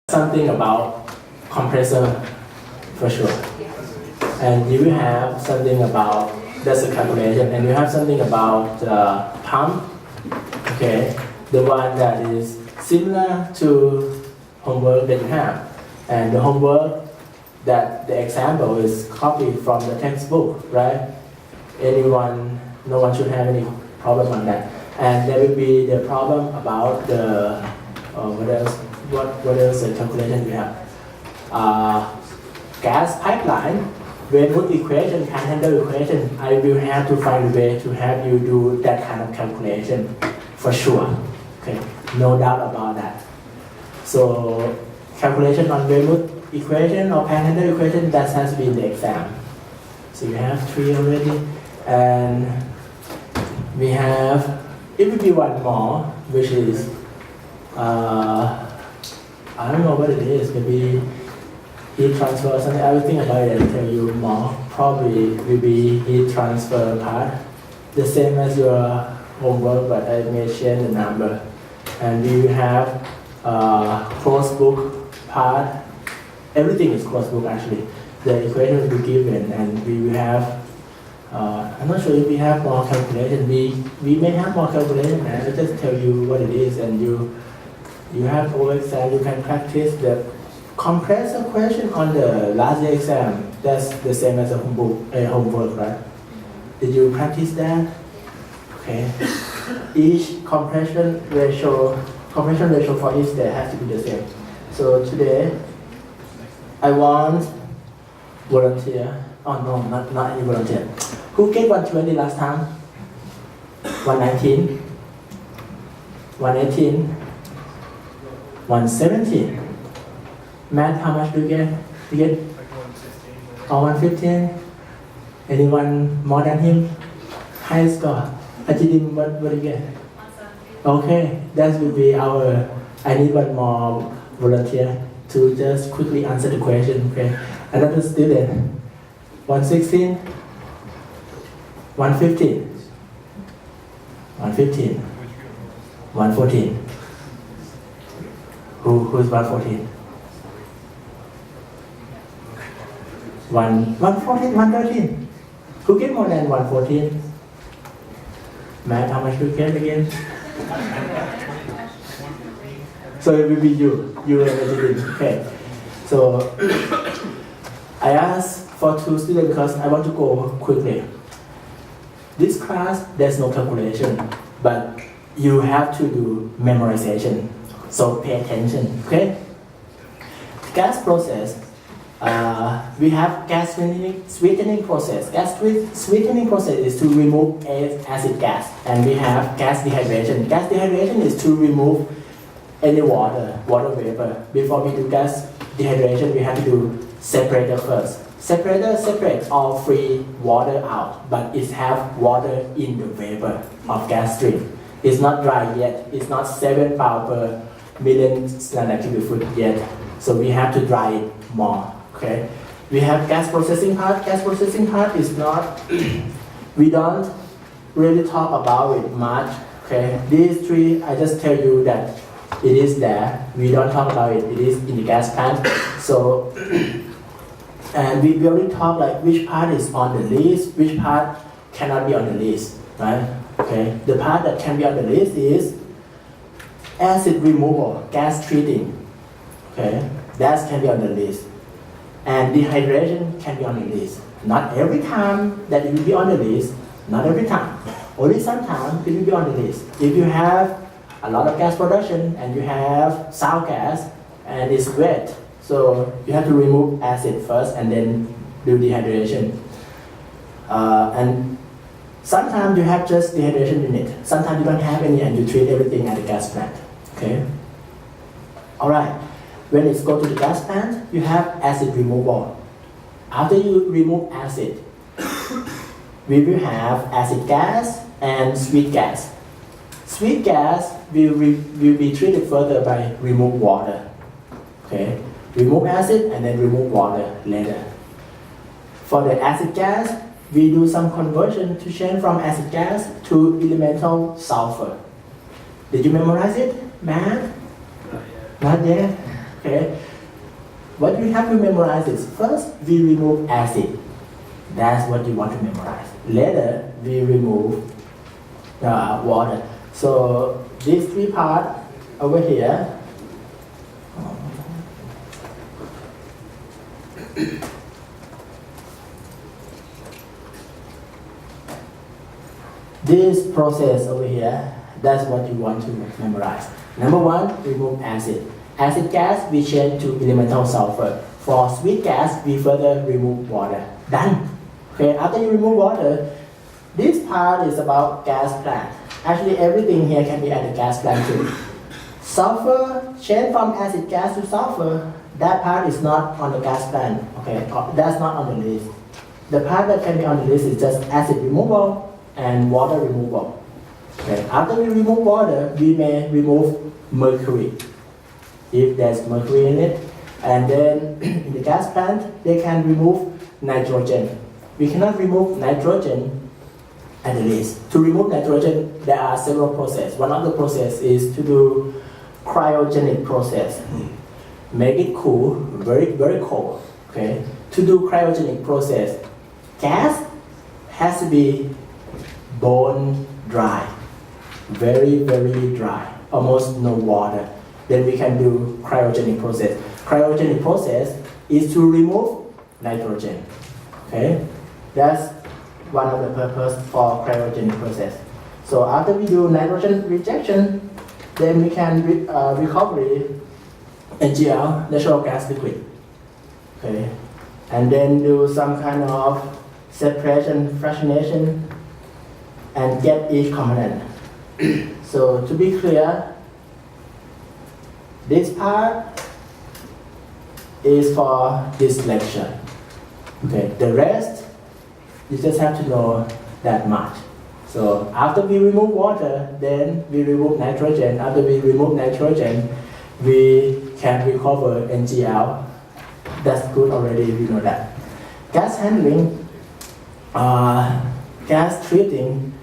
something about compressor for sure. And you have something about that's a calculation, and you have something about pump. Okay, the one that is similar to homework that you have, and the homework that the example is copied from the textbook, right? Anyone, no one should have any problem on that. And there will be the problem about the what else? What else the calculation you have? Gas pipeline. Weymouth equation, Cantor equation. I will have to find a way to have you do that kind of calculation for sure. Okay, no doubt about that. So calculation on Weymouth equation or Cantor equation, that has been the exam. So you have 3 already, and we have. It will be one more, which is I don't know what it is. Maybe heat transfer or something. I will think about it and tell you more. Probably will be heat transfer part. The same as your homework, but I may change the number. And we will have closed book part. Everything is closed book actually. The equation will be given, and we will have. I'm not sure if we have more calculation. We may have more calculation, and I just tell you what it is, and you have all exam. You can practice the compressor question on the last day exam. That's the same as a homework, right? Did you practice that? Okay. Each compression ratio for each day has to be the same. So today, I want volunteer. Oh no, not any volunteer. Who get 120 last time? 119, 118, 117. Math, how much do you get? You get? Oh, 115. Anyone more than him? High score. Ajidim, what do you get? Okay, that will be our. I need one more volunteer to just quickly answer the question. Okay, another student. 116, 115, 115, 114. Who's 114? 114, 113. Who get more than 114? Matt, how much do you get again? So it will be you and okay. So I asked for 2 students because I want to go quickly. This class, there's no calculation, but you have to do memorization. So pay attention, okay? Gas process, we have gas sweetening process. Gas sweetening process is to remove acid gas, and we have gas dehydration. Gas dehydration is to remove any water vapor. Before we do gas dehydration, we have to do separator first. Separator separates all free water out, but it have water in the vapor of gas stream. It's not dry yet. It's not 7 pounds per million standard cubic foot yet. So we have to dry it more. Okay. We have gas processing part. Gas processing part is not. We don't really talk about it much. Okay. These 3, I just tell you that it is there. We don't talk about it. It is in the gas plant. So. And we only talk like which part is on the list, which part cannot be on the list, right? Okay. The part that can be on the list is acid removal, gas treating. Okay. That can be on the list. And dehydration can be on the list. Not every time that it will be on the list. Not every time. Only sometimes it will be on the list. If you have a lot of gas production and you have sour gas and it's wet, so you have to remove acid first and then do dehydration. And sometimes you have just dehydration unit. Sometimes you don't have any and you treat everything at the gas plant. Okay? Alright. When it's go to the gas plant, you have acid removal. After you remove acid, we will have acid gas and sweet gas. Sweet gas will be treated further by remove water. Okay? Remove acid and then remove water later. For the acid gas, we do some conversion to change from acid gas to elemental sulfur. Did you memorize it, Matt? Not yet. Okay. What you have to memorize is first we remove acid. That's what you want to memorize. Later we remove water. So these three parts over here. This process over here, that's what you want to memorize. Number one, remove acid. Acid gas we change to elemental sulfur. For sweet gas, we further remove water. Done. Okay, after you remove water, this part is about gas plant. Actually, everything here can be at the gas plant too. Sulfur, change from acid gas to sulfur, that part is not on the gas plant. Okay, that's not on the list. The part that can be on the list is just acid removal and water removal. Okay. After we remove water, we may remove mercury, if there's mercury in it. And then in the gas plant, they can remove nitrogen. We cannot remove nitrogen at the list. To remove nitrogen, there are several processes. One of the processes is to do cryogenic process. Make it cool, very, very cold. Okay. To do cryogenic process, gas has to be bone dry, very, very dry, almost no water. Then we can do cryogenic process. Cryogenic process is to remove nitrogen. Okay, that's one of the purpose for cryogenic process. So after we do nitrogen rejection, then we can recover NGL, natural gas liquid. Okay, and then do some kind of separation, fractionation, and get each component. So to be clear, this part is for this lecture. Okay, the rest you just have to know that much. So after we remove water, then we remove nitrogen. After we remove nitrogen, we can recover NGL. That's good already, we know that. Gas handling, gas treating,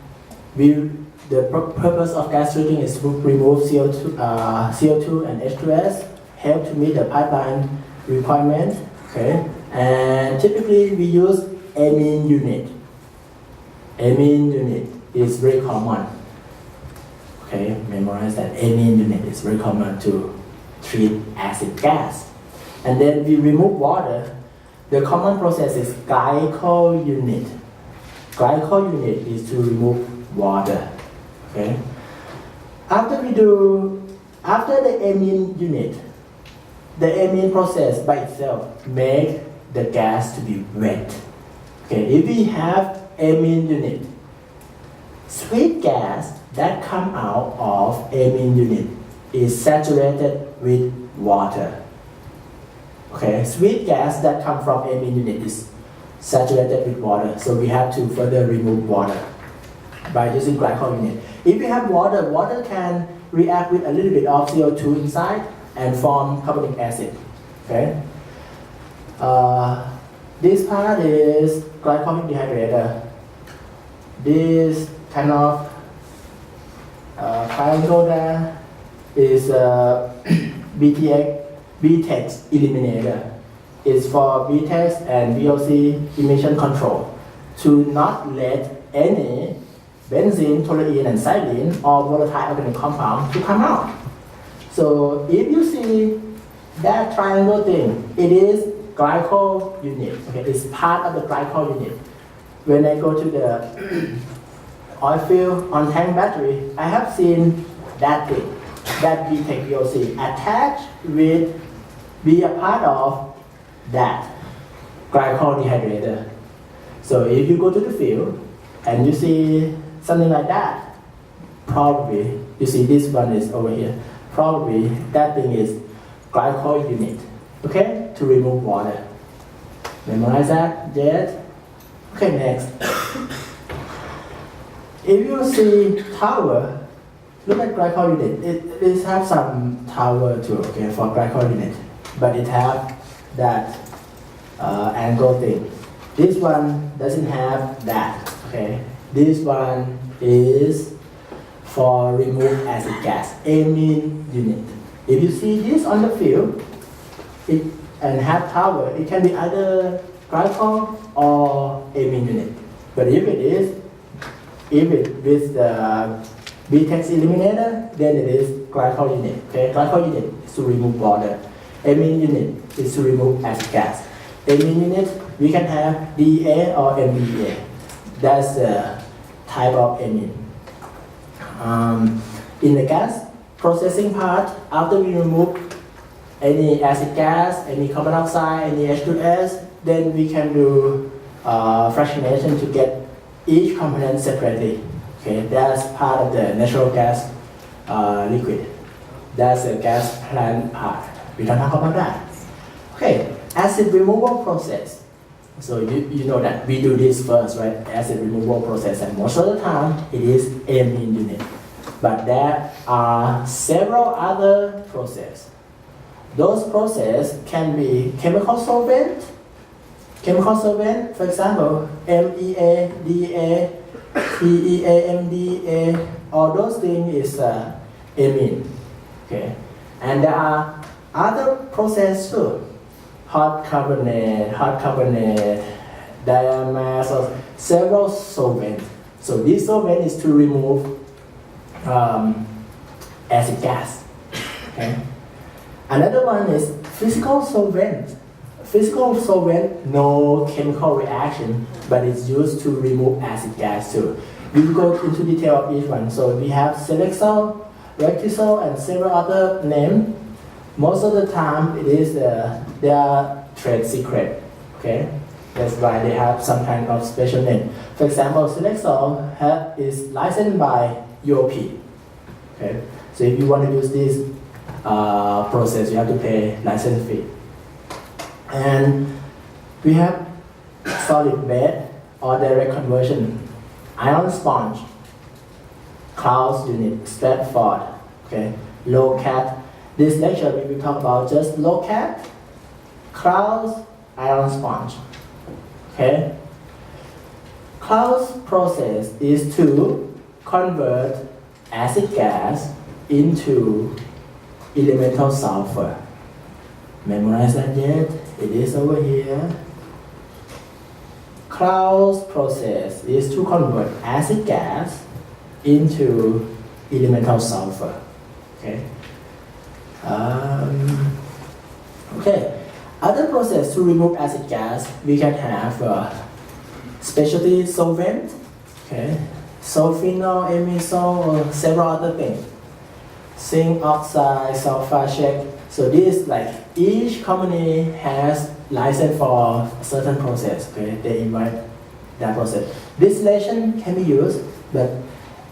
the purpose of gas treating is to remove CO2 and H2S, help to meet the pipeline requirement. Okay, and typically we use amine unit. Amine unit is very common. Okay, memorize that amine unit is very common to treat acid gas. And then we remove water. The common process is glycol unit. Glycol unit is to remove water. Okay. After the amine unit, the amine process by itself make the gas to be wet. Okay. If we have amine unit, sweet gas that come out of amine unit is saturated with water. Okay. Sweet gas that come from amine unit is saturated with water, so we have to further remove water by using glycol unit. If you have water, water can react with a little bit of CO2 inside and form carbonic acid. Okay. This part is glycolic dehydrator. This kind of triangle there is BTX eliminator. It's for BTX and VOC emission control to not let any benzene, toluene, and xylene or volatile organic compound to come out. So if you see that triangle thing, it is glycol unit. Okay, it's part of the glycol unit. When I go to the oil field on tank battery, I have seen that thing, that BTEC VOC attached with, be a part of that glycol dehydrator. So if you go to the field and you see something like that, probably, you see this one is over here, probably that thing is glycol unit, okay, to remove water. Memorize that yet? Okay, next. If you see tower, look at glycol unit. It has some tower too, okay, for glycol unit, but it have that angle thing. This one doesn't have that, okay. This one is for remove acid gas, amine unit. If you see this on the field, it and have power, it can be either glycol or amine unit. But if it with the B-text eliminator, then it is glycol unit. Okay, glycol unit is to remove water. Amine unit is to remove acid gas. Amine unit, we can have DA or MDA. That's the type of amine. In the gas processing part, after we remove any acid gas, any carbon dioxide, any H2S, then we can do fractionation to get each component separately. Okay, that's part of the natural gas liquid. That's the gas plant part. We don't talk about that. Okay, acid removal process. So you know that we do this first, right? Acid removal process, and most of the time it is amine unit. But there are several other processes. Those processes can be chemical solvent. Chemical solvent, for example, MEA, DA, TEA, MDA, all those things is amine. Okay, and there are other processes too. Hot carbonate, diamine, so several solvents. So this solvent is to remove acid gas. Okay. Another one is physical solvent. Physical solvent, no chemical reaction, but it's used to remove acid gas too. We will go into detail of each one. So we have Selexol, Rectisol, and several other names. Most of the time, it is they are trade secret. Okay, that's why they have some kind of special name. For example, Selexol is licensed by UOP. Okay, so if you want to use this process, you have to pay license fee. And we have solid bed or direct conversion, ion sponge, Klaus unit, Stratford. Okay, low cat. This lecture we will talk about just low cat, Klaus, ion sponge. Okay. Klaus process is to convert acid gas into elemental sulfur. Memorize that yet? It is over here. Klaus process is to convert acid gas into elemental sulfur. Okay. Okay. Other process to remove acid gas, we can have specialty solvent, okay, sulfenol, imidazole, or several other things. Zinc oxide, sulfur check. So this, like, each company has license for a certain process. Okay, they invite that process. Distillation can be used, but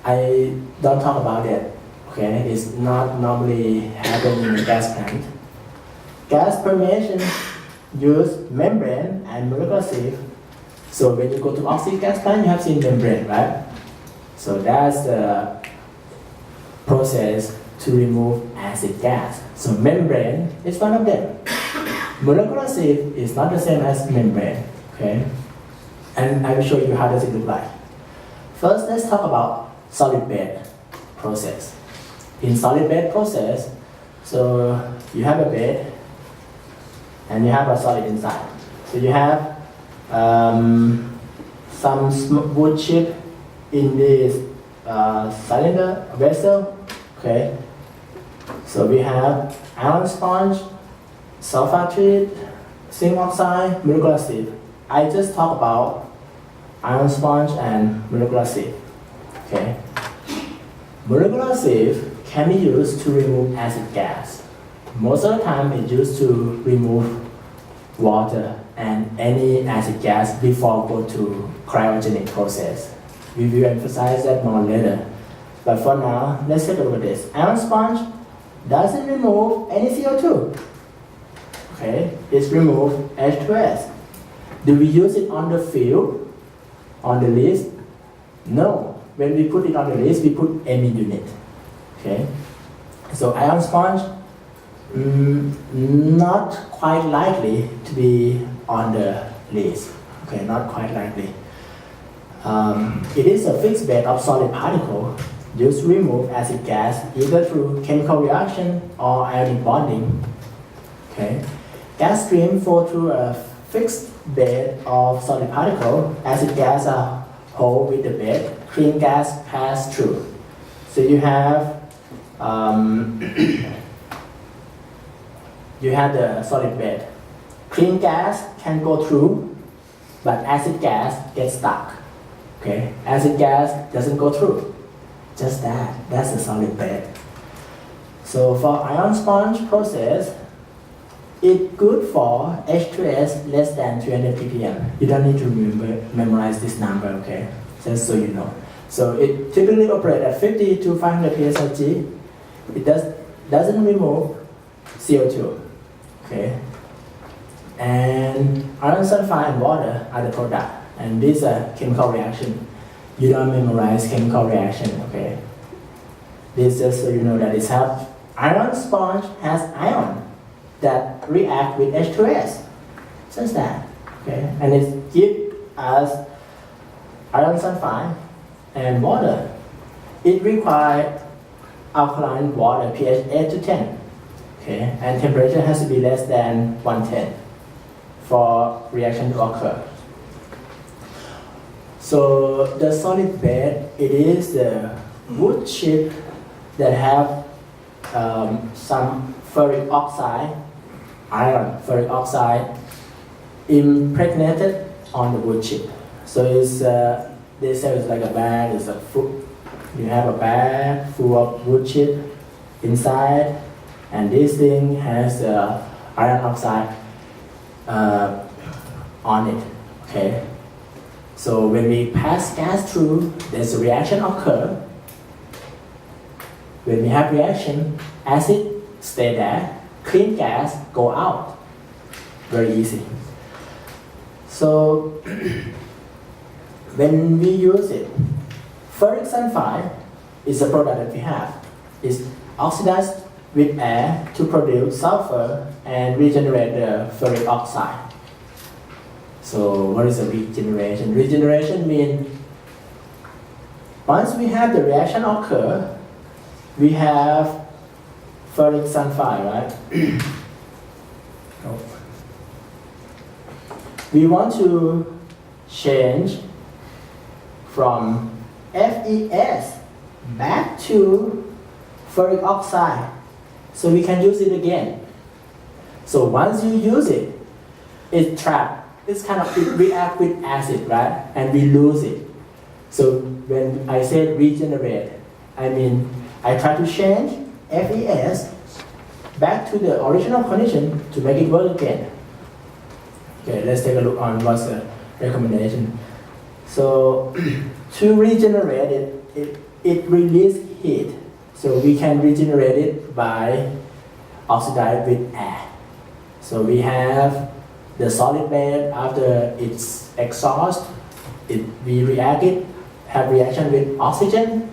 I don't talk about it. Okay, it's not normally happening in the gas plant. Gas permeation use membrane and molecular sieve. So when you go to oxy gas plant, you have seen membrane, right? So that's the process to remove acid gas. So membrane is one of them. Molecular sieve is not the same as membrane. Okay, and I will show you how does it look like. First, let's talk about solid bed process. In solid bed process, so you have a bed and you have a solid inside. So you have some wood chip in this cylinder vessel. Okay. So we have ion sponge, sulfur treat, zinc oxide, molecular sieve. I just talk about ion sponge and molecular sieve. Okay. Molecular sieve can be used to remove acid gas. Most of the time it's used to remove water and any acid gas before go to cryogenic process. We will emphasize that more later. But for now, let's take a look at this. Ion sponge doesn't remove any CO2. Okay, it's remove H2S. Do we use it on the field, on the list? No. When we put it on the list, we put amine unit. Okay, so ion sponge, not quite likely to be on the list. Okay, not quite likely. It is a fixed bed of solid particle used to remove acid gas either through chemical reaction or ionic bonding. Okay, Gas stream flow through a fixed bed of solid particle. Acid gas are hold with the bed. Clean gas pass through. So you have you have the solid bed. Clean gas can go through, but acid gas gets stuck. Okay, acid gas doesn't go through. Just that. That's the solid bed. So for ion sponge process, it's good for H2S less than 300 ppm. You don't need to memorize this number, okay? Just so you know. So it typically operates at 50 to 500 psi. It doesn't remove CO2, okay? And iron sulfide and water are the product, and these are chemical reaction. You don't memorize chemical reaction, okay? This just so you know that it's have iron sponge has ion that react with H2S. Just that, okay? And it gives us iron sulfide and water. It requires alkaline water pH 8 to 10, okay? And temperature has to be less than 110 for reaction to occur. So the solid bed, it is the wood chip that have some ferric oxide, iron ferric oxide impregnated on the wood chip. So it's they say it's like a bag. It's a you have a bag full of wood chip inside, and this thing has iron oxide on it. Okay. So when we pass gas through, there's a reaction occur. When we have reaction, acid stay there, clean gas go out. Very easy. So when we use it, ferric sulfide is a product that we have. It's oxidized with air to produce sulfur and regenerate the ferric oxide. So what is a regeneration? Regeneration means once we have the reaction occur, we have ferric sulfide, right? We want to change from FeS back to ferric oxide, so we can use it again. So once you use it, it's trapped. It's kind of, it reacts with acid, right? And we lose it. So when I say regenerate, I mean I try to change FeS back to the original condition to make it work again. Okay, let's take a look on what's the recommendation. So to regenerate it releases heat. So we can regenerate it by oxidize with air. So we have the solid bed. After its exhaust, we react it, have reaction with oxygen,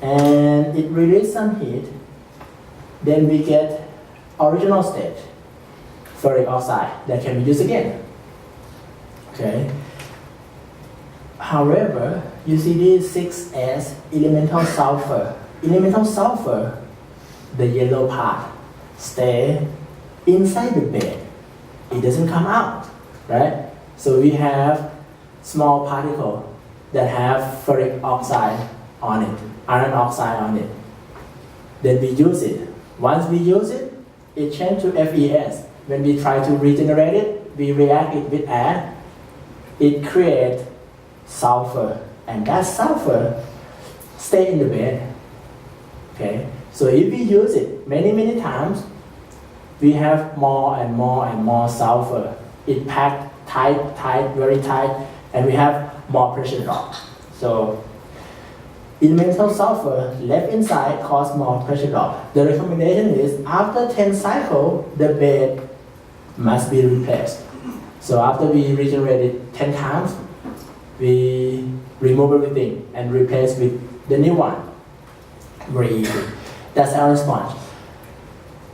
and it releases some heat. Then we get original state, ferric oxide, that can be used again. Okay. However, you see this 6S elemental sulfur. Elemental sulfur, the yellow part, stay inside the bed. It doesn't come out, right? So we have small particle that have ferric oxide on it, iron oxide on it. Then we use it. Once we use it, it changes to FeS. When we try to regenerate it, we react it with air. It creates sulfur, and that sulfur stay in the bed. Okay, so if we use it many times, we have more and more sulfur. It packed tight, very tight, and we have more pressure drop. So elemental sulfur left inside cause more pressure drop. The recommendation is after 10 cycles, the bed must be replaced. So after we regenerate it 10 times, we remove everything and replace with the new one. Very easy. That's our response.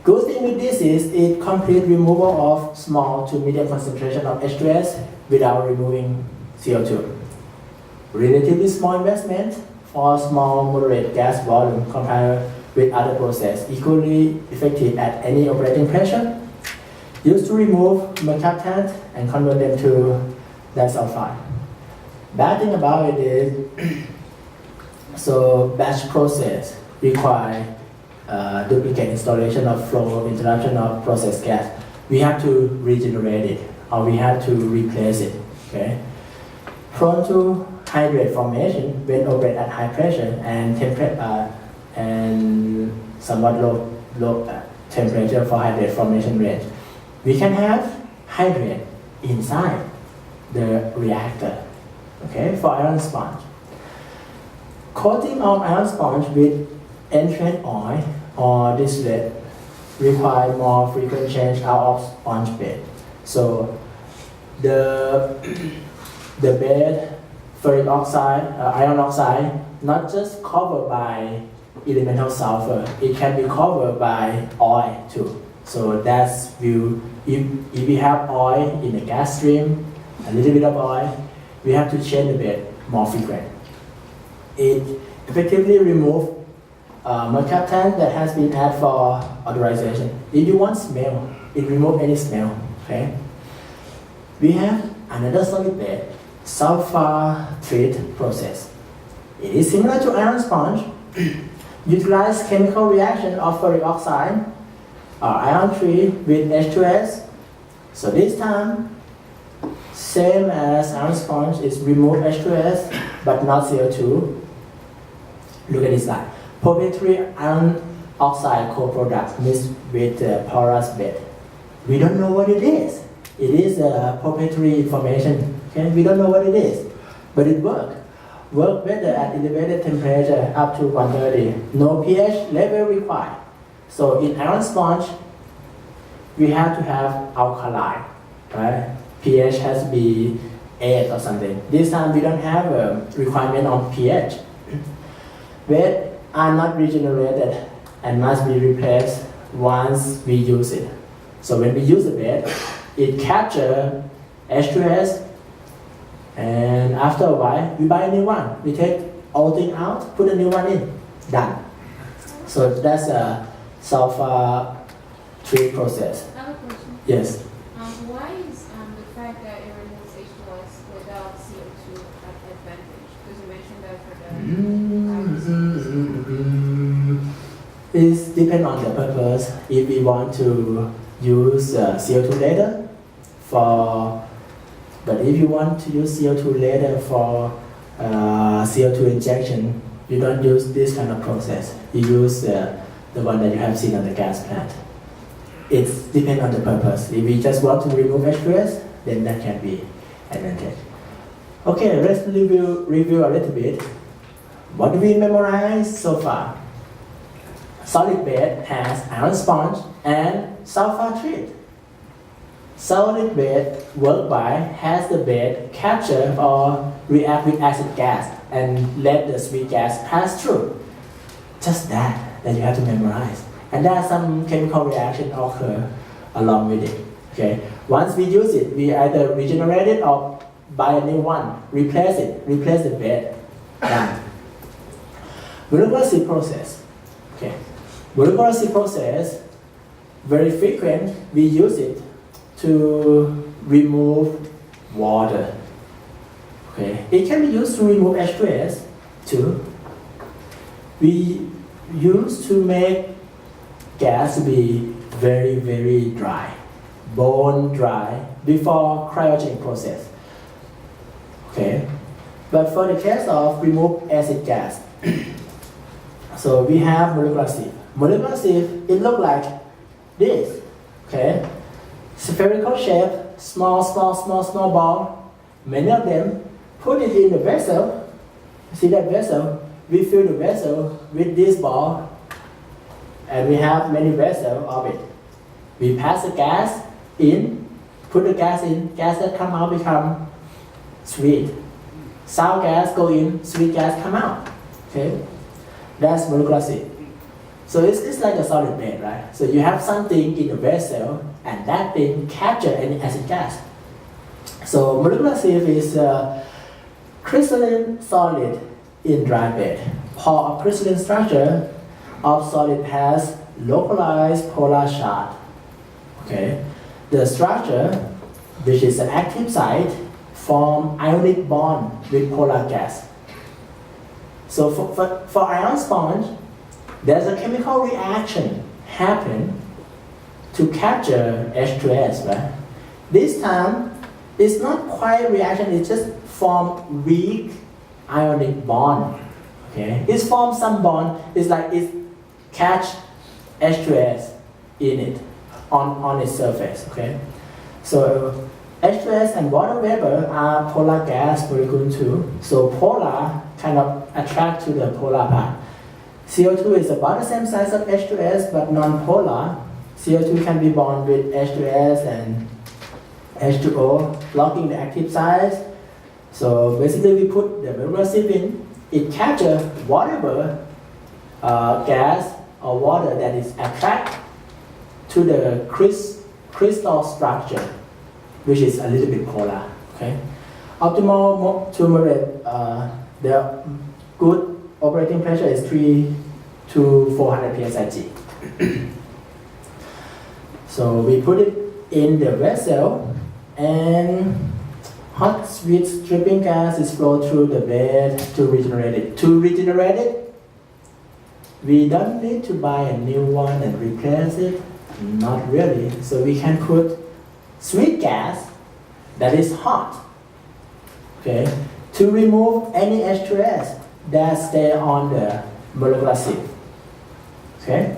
Good thing with this is it complete removal of small to medium concentration of H2S without removing CO2. Relatively small investment for small moderate gas volume compared with other process, equally effective at any operating pressure. used to remove mercaptan and convert them to disulfide. Bad thing about it is, so batch process require duplicate installation of flow, interruption of process gas. We have to regenerate it or we have to replace it. Okay? Prone to hydrate formation when operated at high pressure and temperature and somewhat low temperature for hydrate formation range. We can have hydrate inside the reactor, okay, for iron sponge. Coating of iron sponge with entrant oil or distillate require more frequent change out of sponge bed. So the bed, ferric oxide, iron oxide, not just covered by elemental sulfur, it can be covered by oil too. So that's if we have oil in the gas stream, a little bit of oil, we have to change the bed more frequent. It effectively removes mercaptan that has been added for odorization. If you want smell, it removes any smell. Okay. We have another solid bed, sulfur treat process. It is similar to iron sponge. Utilize chemical reaction of ferric oxide or iron 3 with H2S. So this time, same as iron sponge, is remove H2S but not CO2. Look at this slide. Proprietary iron oxide co-product mixed with porous bed. We don't know what it is. It is proprietary information. Okay? We don't know what it is, but it works. Work better at elevated temperature up to 130. No pH level required. So in iron sponge, we have to have alkaline, right? pH has to be 8 or something. This time we don't have a requirement on pH. Beds are not regenerated and must be replaced once we use it. So when we use the bed, it captures H2S, and after a while we buy a new one. We take all things out, put a new one in, done. So that's a sulfur treat process. I have a question. Yes. Why is the fact that it removes H2S without CO2 an advantage? Because you mentioned that for the It depends on the purpose. If we want to use CO2 later but if you want to use CO2 later for CO2 injection, you don't use this kind of process. You use the one that you have seen on the gas plant. It depends on the purpose. If we just want to remove H2S, then that can be advantage. Okay, let's review a little bit. What do we memorize so far? Solid bed has iron sponge and sulfur treat. Solid bed work by has the bed capture or react with acid gas and let the sweet gas pass through. Just that you have to memorize. And there are some chemical reaction occur along with it. Okay. Once we use it, we either regenerate it or buy a new one, replace the bed. Done. Molecular sieve process. Okay. Molecular sieve process, very frequent. We use it to remove water. Okay. It can be used to remove H2S too. We used to make gas to be very, very dry, bone dry before cryogenic process. Okay. But for the case of remove acid gas, so we have molecular sieve. Molecular sieve, it looks like this. Okay. Spherical shape, small ball. Many of them put it in the vessel. See that vessel? We fill the vessel with this ball, and we have many vessels of it. We pass the gas in, put the gas in, gas that come out become sweet. Sour gas go in, sweet gas come out. Okay, that's molecular sieve. So it's like a solid bed, right? So you have something in the vessel, and that thing capture any acid gas. So molecular sieve is a crystalline solid in dry bed. Pore of crystalline structure of solid has localized polar charge. Okay, the structure, which is the active site, form ionic bond with polar gas. So for ion sponge, there's a chemical reaction happen to capture H2S, right? This time, it's not quite reaction, it just form weak ionic bond. Okay, it's formed some bond. It's like it catch H2S in it on its surface. Okay, so H2S and water vapor are polar gas molecule too. So polar kind of attract to the polar part. CO2 is about the same size of H2S but non-polar. CO2 can be bond with H2S and H2O, blocking the active site. So basically we put the molecular sieve in, it captures whatever gas or water that is attracted to the crystal structure, which is a little bit polar. Okay? Optimal to moderate, the good operating pressure is 3 to 400 psi. So we put it in the vessel and hot sweet stripping gas is flowed through the bed to regenerate it. To regenerate it, we don't need to buy a new one and replace it. Not really. So we can put sweet gas that is hot, okay, to remove any H2S that stay on the molecular sieve. Okay,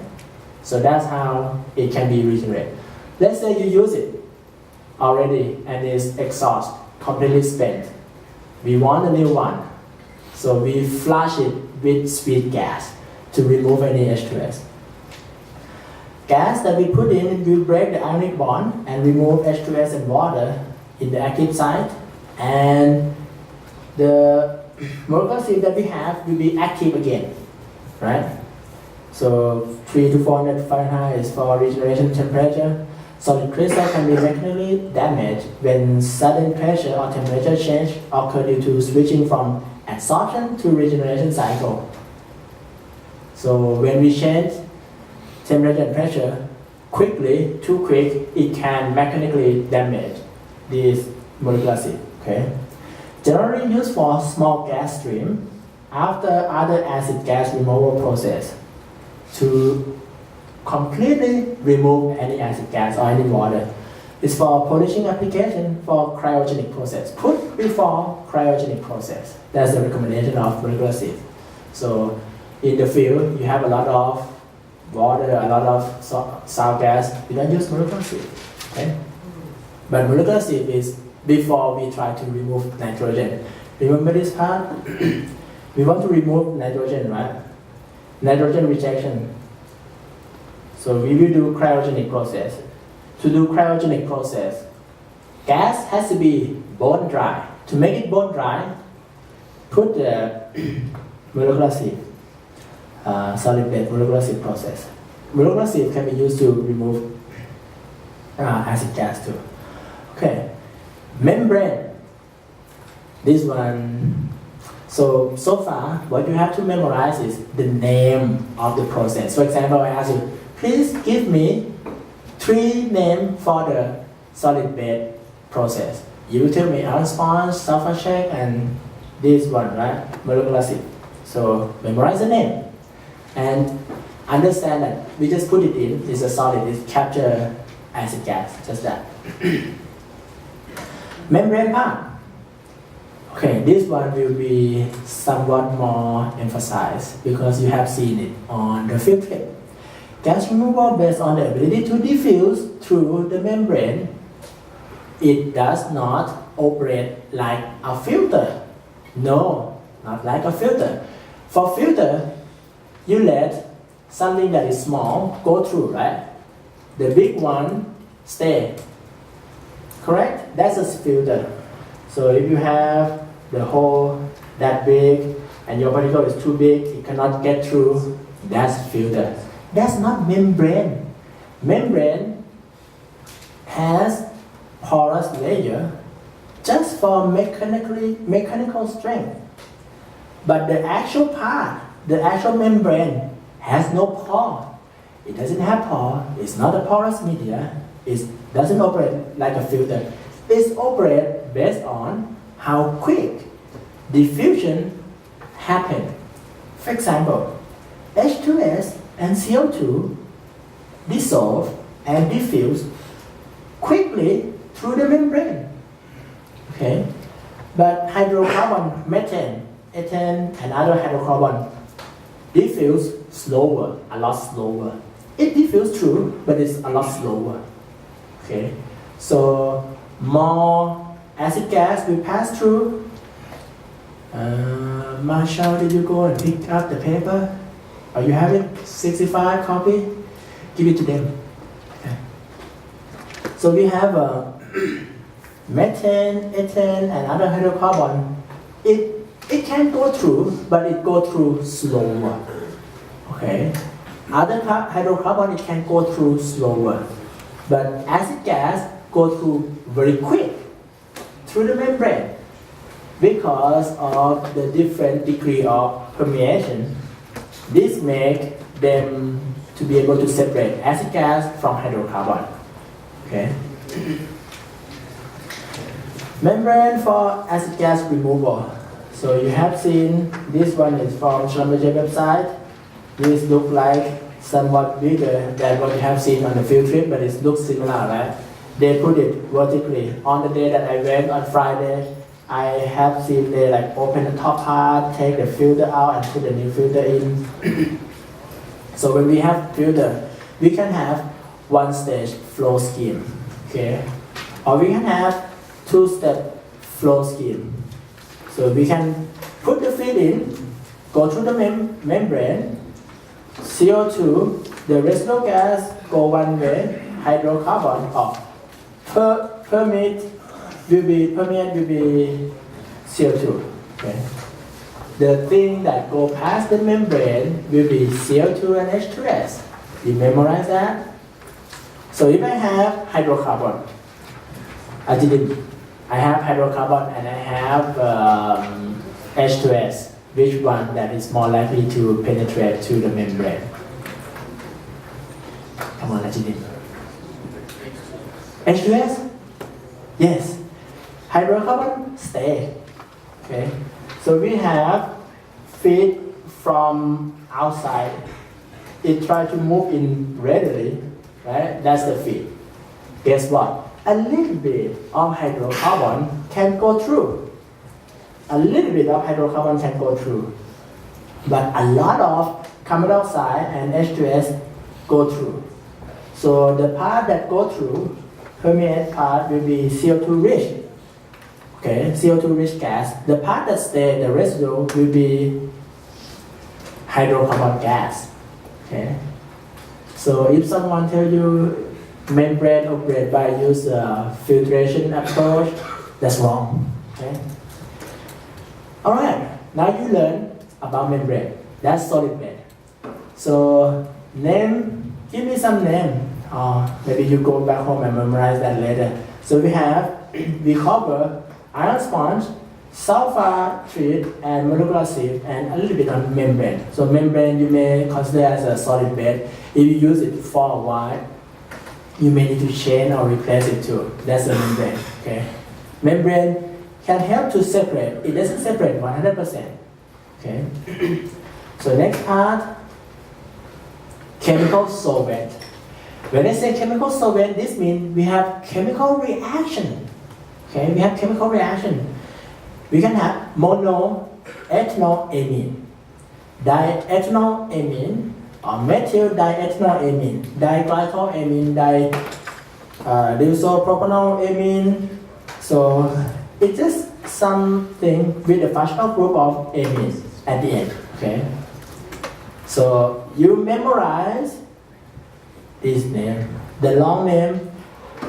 so that's how it can be regenerated. Let's say you use it already and it's exhaust, completely spent. We want a new one, so we flush it with sweet gas to remove any H2S. Gas that we put in will break the ionic bond and remove H2S and water in the active site, and the molecular sieve that we have will be active again, right? So 3 to 400 Fahrenheit is for regeneration temperature. Solid crystal can be mechanically damaged when sudden pressure or temperature change occur due to switching from adsorption to regeneration cycle. So when we change temperature and pressure quickly, too quick, it can mechanically damage this molecular sieve. Okay? Generally used for small gas stream after other acid gas removal process to completely remove any acid gas or any water. It's for polishing application for cryogenic process. Put before cryogenic process. That's the recommendation of molecular sieve. So in the field, you have a lot of water, a lot of sour gas. You don't use molecular sieve. Okay? But molecular sieve is before we try to remove nitrogen. Remember this part? We want to remove nitrogen, right? Nitrogen rejection. So we will do cryogenic process. To do cryogenic process, gas has to be bone dry. To make it bone dry, put the molecular sieve, solid bed molecular sieve process. Molecular sieve can be used to remove acid gas too. Okay, membrane. This one. So far, what you have to memorize is the name of the process. For example, I ask you, please give me 3 names for the solid bed process. You will tell me ion sponge, sulfur check, and this one, right? Molecular sieve. So memorize the name and understand that we just put it in. It's a solid. It capture acid gas. Just that. Membrane part. Okay, this one will be somewhat more emphasized because you have seen it on the field trip. Gas removal based on the ability to diffuse through the membrane. It does not operate like a filter. No, not like a filter. For filter, you let something that is small go through, right? The big one stay. Correct? That's a filter. So if you have the hole that big and your particle is too big, it cannot get through, that's filter. That's not membrane. Membrane has porous layer just for mechanical strength. But the actual part, the actual membrane has no pore. It doesn't have pore. It's not a porous media. It doesn't operate like a filter. It operates based on how quick diffusion happens. For example, H2S and CO2 dissolve and diffuse quickly through the membrane. Okay? But hydrocarbon, methane, ethane, and other hydrocarbon diffuse slower, a lot slower. It diffuses through, but it's a lot slower. Okay? So more acid gas will pass through. Marshall, did you go and pick up the paper? Or you have it? 65 copy? Give it to them. Okay. So we have methane, ethane, and other hydrocarbon. It can go through, but it goes through slower. Okay. Other hydrocarbon, it can go through slower. But acid gas go through very quick through the membrane because of the different degree of permeation. This makes them to be able to separate acid gas from hydrocarbon. Okay. Membrane for acid gas removal. So you have seen this one is from Schlumberger website. This looks like somewhat bigger than what you have seen on the field trip, but it looks similar, right? They put it vertically. On the day that I went on Friday, I have seen they like open the top part, take the filter out and put the new filter in. So when we have filter, we can have one stage flow scheme, okay? Or we can have two-step flow scheme. So we can put the feed in, go through the membrane, CO2, the residual gas go one way, hydrocarbon or permeate will be CO2. Okay. The thing that go past the membrane will be CO2 and H2S. You memorize that? So if I have hydrocarbon, I have hydrocarbon and I have H2S. Which one that is more likely to penetrate to the membrane? Come on, Ajidin. H2S? Yes. Hydrocarbon stay. Okay. So we have feed from outside. It tries to move in readily, right? That's the feed. Guess what? A little bit of hydrocarbon can go through. A little bit of hydrocarbon can go through. But a lot of carbon dioxide and H2S go through. So the part that go through, permeate part will be CO2 rich. Okay, CO2 rich gas. The part that stays, the residue will be hydrocarbon gas. Okay. So if someone tell you membrane operate by use filtration approach, that's wrong. Okay. All right. Now you learn about membrane. That's solid bed. So name. Give me some name. Maybe you go back home and memorize that later. So we cover iron sponge, sulfur treat, and molecular sieve, and a little bit on membrane. So membrane you may consider as a solid bed. If you use it for a while, you may need to change or replace it too. That's the membrane. Okay. Membrane can help to separate. It doesn't separate 100%. Okay. So next part, chemical solvent. When I say chemical solvent, this means we have chemical reaction. Okay, we have chemical reaction. We can have monoethanolamine, diethanolamine, or methyl diethanolamine, diglycolamine, diisopropanolamine. So it's just something with a functional group of amines at the end. Okay. So you memorize this name, the long name.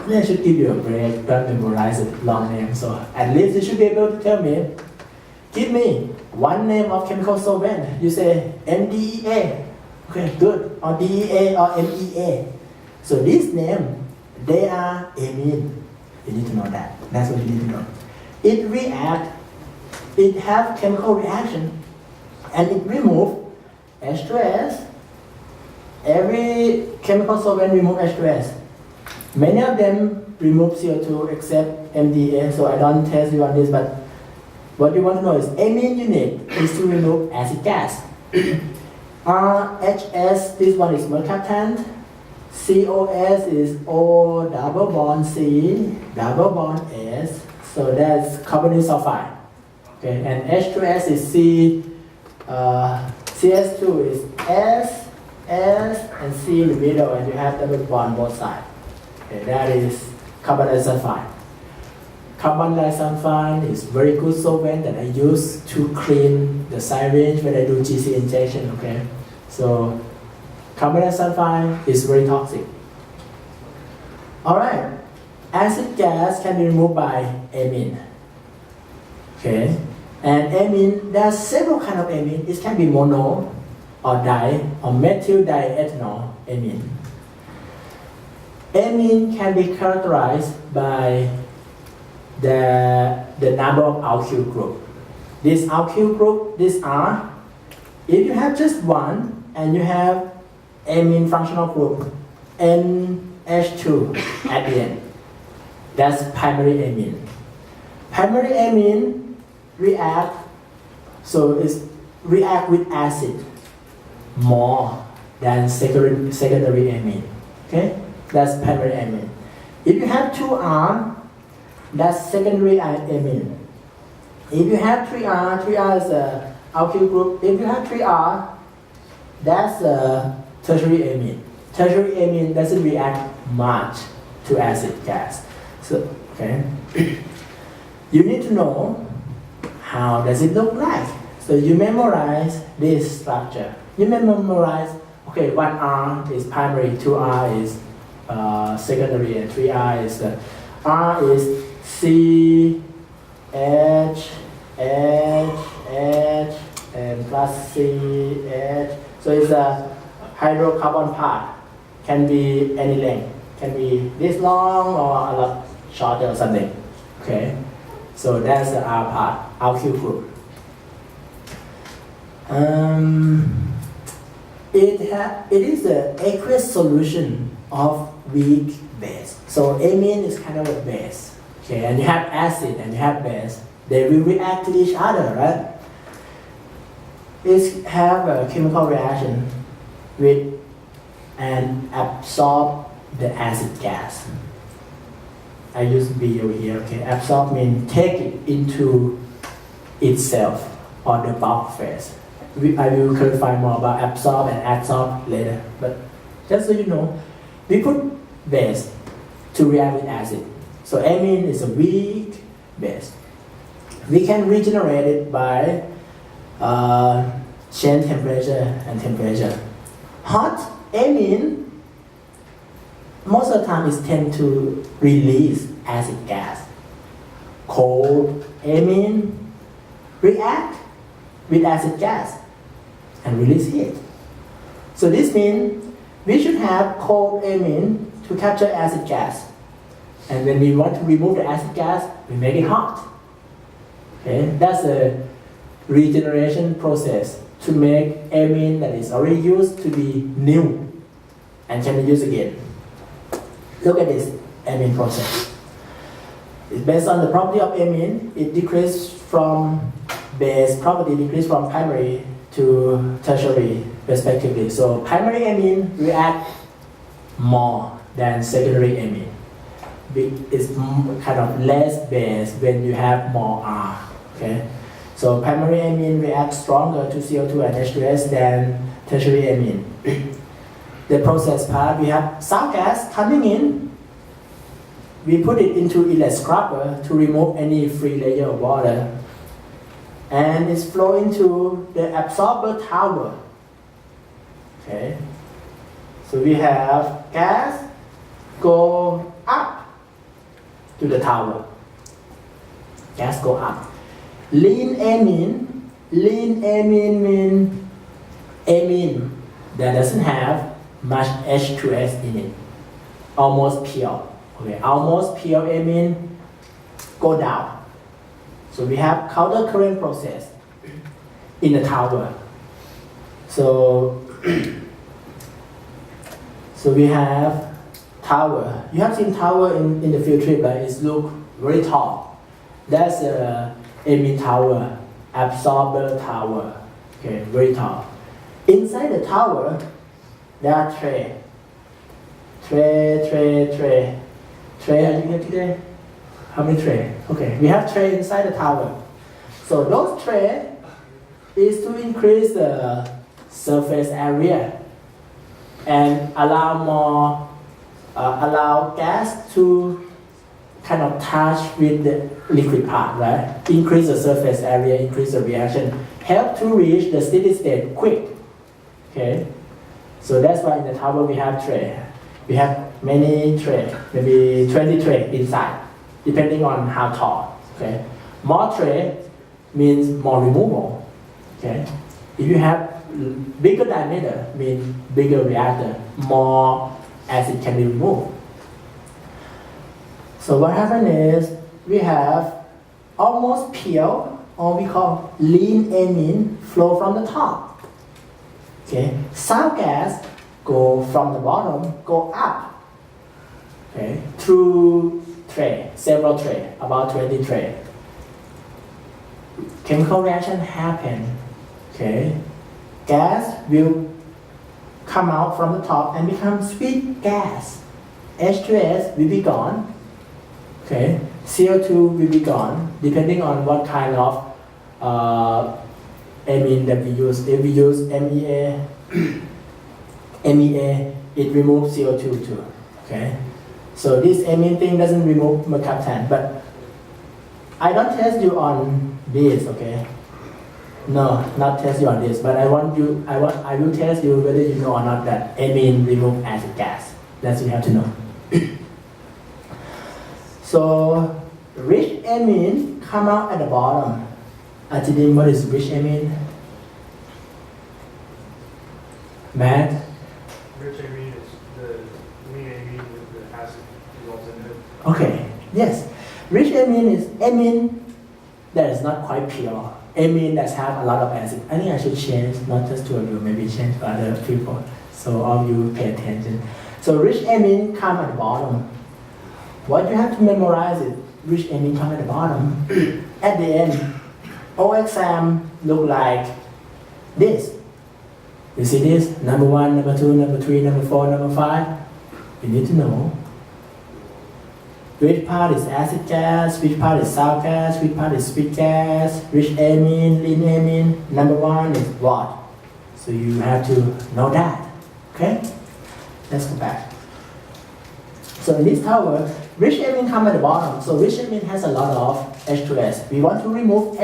I should give you a break. Don't memorize a long name. So at least you should be able to tell me. Give me one name of chemical solvent. You say MDEA. Okay, good. Or DEA or MEA. So this name, they are amine. You need to know that. That's what you need to know. It reacts. It have chemical reaction, and it remove H2S. Every chemical solvent remove H2S. Many of them remove CO2 except MDA, so I don't test you on this, but what you want to know is amine unit is to remove acid gas. RHS, this one is mercaptan. COS is O double bond C, double bond S, so that's carbonyl sulfide. Okay, and H2S is C, CS2 is S, and C in the middle, and you have double bond both sides. Okay, that is carbon disulfide. Carbon disulfide is very good solvent that I use to clean the syringe when I do GC injection. Okay, so carbon disulfide is very toxic. All right, acid gas can be removed by amine. Okay, and amine, there are several kinds of amine. It can be mono or di or methyl diethanol amine. Amine can be characterized by the number of alkyl group. This alkyl group, these are, if you have just one and you have amine functional group NH2 at the end, that's primary amine. Primary amine react, so it's react with acid more than secondary amine. Okay, that's primary amine. If you have 2R, that's secondary amine. If you have 3R, 3R is a alkyl group. If you have 3R, that's a tertiary amine. Tertiary amine doesn't react much to acid gas. So, okay, you need to know how does it look like. So you memorize this structure. You memorize, okay, 1R is primary, 2R is secondary, and 3R is R is C, H, and plus C, H. So it's a hydrocarbon part. Can be any length. Can be this long or a lot shorter or something. Okay. So that's the R part, alkyl group. It is an aqueous solution of weak base. So amine is kind of a base. Okay, and you have acid and you have base. They will react to each other, right? It have a chemical reaction with and absorb the acid gas. I use BU here. Okay, absorb means take it into itself or the bulk phase. I will clarify more about absorb and adsorb later. But just so you know, we put base to react with acid. So amine is a weak base. We can regenerate it by change temperature and temperature. Hot amine, most of the time it tend to release acid gas. Cold amine react with acid gas and release heat. So this means we should have cold amine to capture acid gas. And when we want to remove the acid gas, we make it hot. Okay, that's a regeneration process to make amine that is already used to be new and can be used again. Look at this amine process. It's based on the property of amine. It decreases from base property, decrease from primary to tertiary respectively. So primary amine react more than secondary amine. It's kind of less base when you have more R. Okay, so primary amine reacts stronger to CO2 and H2S than tertiary amine. The process part, we have sour gas coming in. We put it into inlet scrubber to remove any free layer of water, and it's flowing to the absorber tower. Okay, so we have gas go up to the tower. Gas go up. Lean amine means amine that doesn't have much H2S in it. Almost pure. Okay, almost pure amine go down. So we have counter current process in the tower. So we have tower. You have seen tower in the field trip, right? It look very tall. That's a amine tower, absorber tower. Okay, very tall. Inside the tower, there are tray. Tray, are you here today? How many tray? Okay, we have tray inside the tower. So those tray is to increase the surface area and allow gas to kind of touch with the liquid part, right? Increase the surface area, increase the reaction, help to reach the steady state quick. Okay, so that's why in the tower we have tray. We have many tray, maybe 20 tray inside, depending on how tall. Okay, more tray means more removal. Okay, if you have bigger diameter, means bigger reactor, more acid can be removed. So what happens is we have almost pure, or we call lean amine, flow from the top. Okay, sour gas go from the bottom, go up. Okay, through tray, several tray, about 20 tray. Chemical reaction happen. Okay, gas will come out from the top and become sweet gas. H2S will be gone. Okay, CO2 will be gone, depending on what kind of amine that we use. If we use MEA, it removes CO2 too. Okay, so this amine thing doesn't remove mercaptan, but I don't test you on this. Okay, no, not test you on this, but I will test you whether you know or not that amine remove acid gas. That's what you have to know. So rich amine come out at the bottom. Ajidin, what is rich amine? Matt? Rich amine is the lean amine with the acid dissolves in it. Okay, yes. Rich amine is amine that is not quite pure. Amine that have a lot of acid. I think I should change, not just two of you, maybe change for other people. So all of you pay attention. So rich amine come at the bottom. What you have to memorize is rich amine come at the bottom. At the end, all exam look like this. You see this? Number 1, number 2, number 3, number 4, number 5. You need to know which part is acid gas, which part is sour gas, which part is sweet gas, rich amine, lean amine. Number 1 is what? So you have to know that. Okay? Let's go back. So in this tower, rich amine come at the bottom. So rich amine has a lot of H2S. We want to remove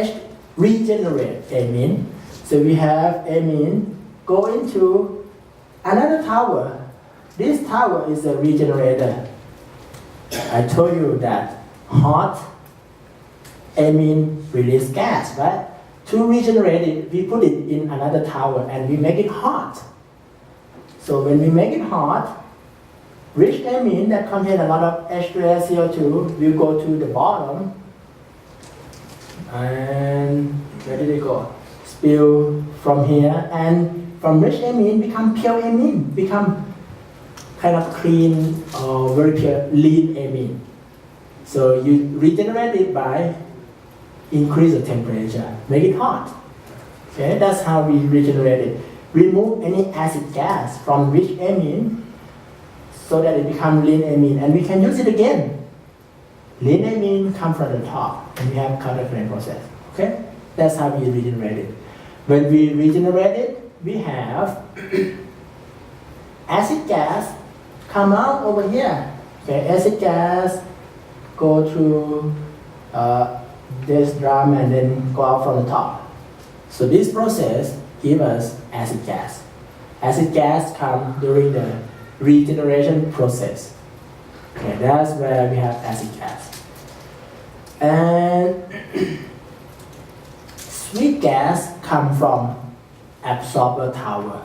regenerate amine. So we have amine go into another tower. This tower is a regenerator. I told you that hot amine release gas, right? To regenerate it, we put it in another tower and we make it hot. So when we make it hot, rich amine that contain a lot of H2S CO2 will go to the bottom. And where did it go? Spill from here, and from rich amine become pure amine, become kind of clean or very pure lean amine. So you regenerate it by increase the temperature, make it hot. Okay, that's how we regenerate it. Remove any acid gas from rich amine so that it becomes lean amine, and we can use it again. Lean amine comes from the top, and we have countercurrent process. Okay, that's how we regenerate it. When we regenerate it, we have acid gas come out over here. Okay, acid gas go through this drum and then go out from the top. So this process gives us acid gas. Acid gas comes during the regeneration process. Okay, that's where we have acid gas. And sweet gas comes from absorber tower.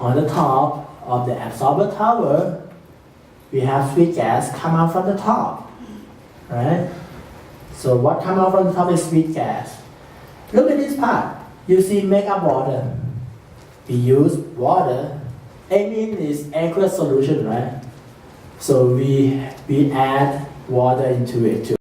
On the top of the absorber tower, we have sweet gas come out from the top, right? So what comes out from the top is sweet gas. Look at this part. You see makeup water. We use water. Amine is aqueous solution, right? So we add water into it too.